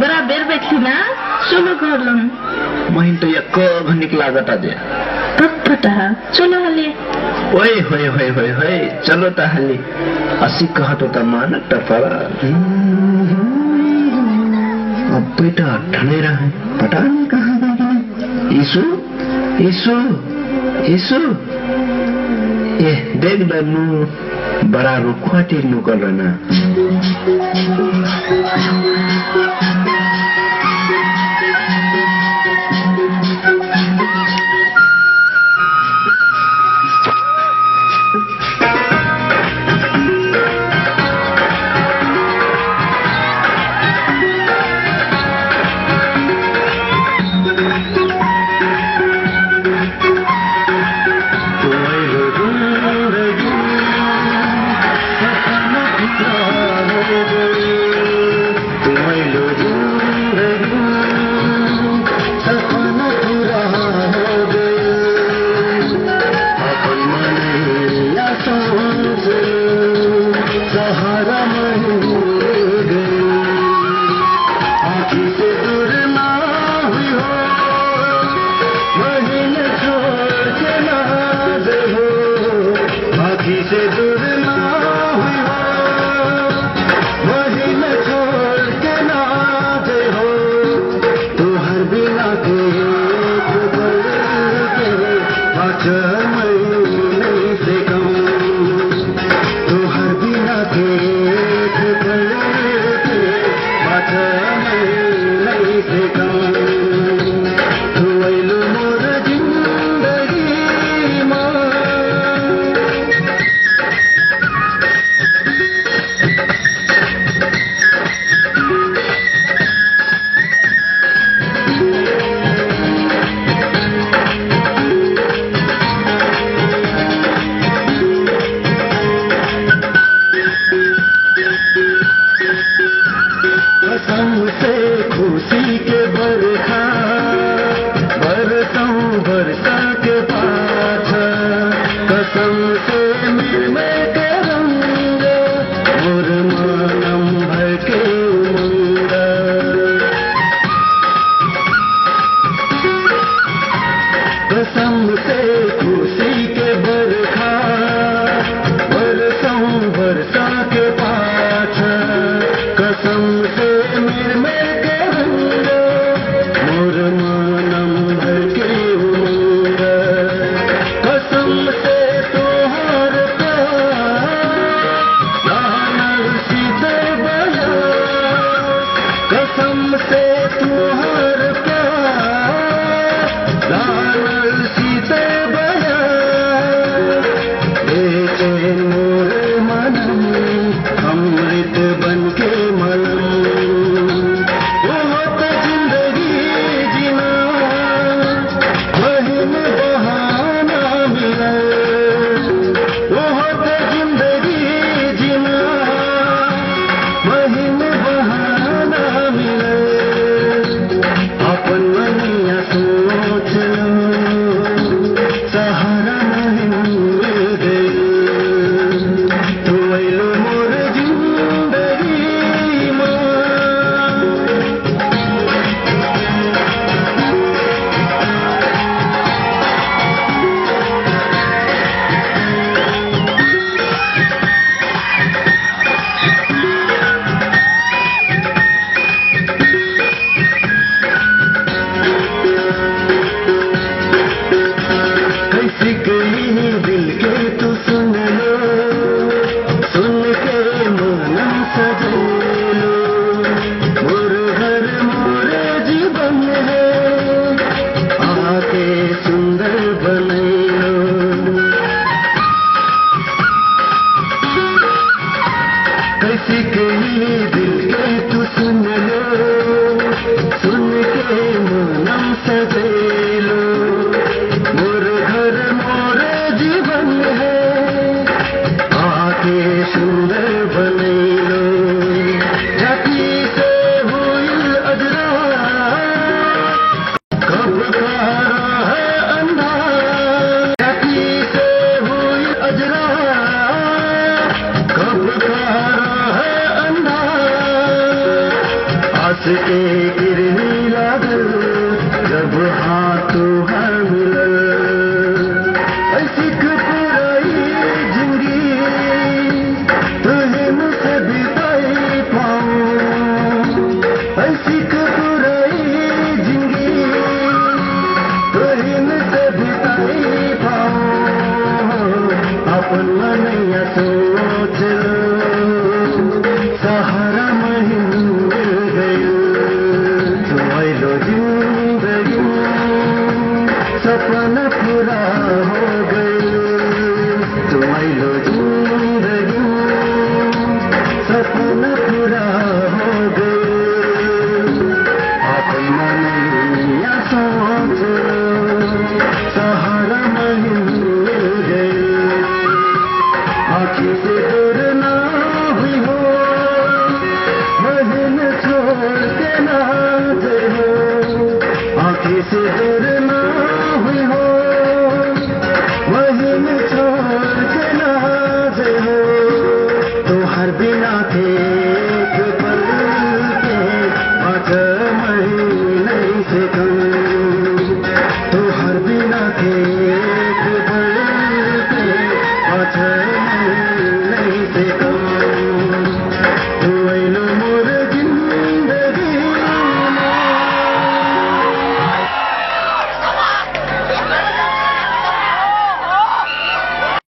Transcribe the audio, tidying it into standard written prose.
बड़ा बेर बैठी ना चलो कर लो महिन तो यक्क भनिक लागत आज पटपटा चलो हले ओए होए होए होए होए चलो त हले असी कहतो त मानक त पर अब बेटा ठने रहे पता नहीं कहाँ गए यीशु यीशु यीशु ए देख दनु बड़ा रुखवाटी नुकल रहना के गिरने लागल जब हाथों हाथ मिलल ऐसी पुराई जिंदगी तुझे मुझसे बिताई पाऊं ऐसी पुराई जिंदगी तुझे मुझसे बिताई पाऊं अपन मनैया सोच सहारा मिल गयो तुम्हारो जिंदगी सपना पूरा हो गयो तुम्हारो जिंदगी सपना पूरा हो गयो अपन मनैया सोच सहारा मिल गयो आँखी से दूर ना हुई हो महल छोड़ के ना हो आँखी से दूर ना हुई हो महल छोड़ के ना हो तो हर बिना थे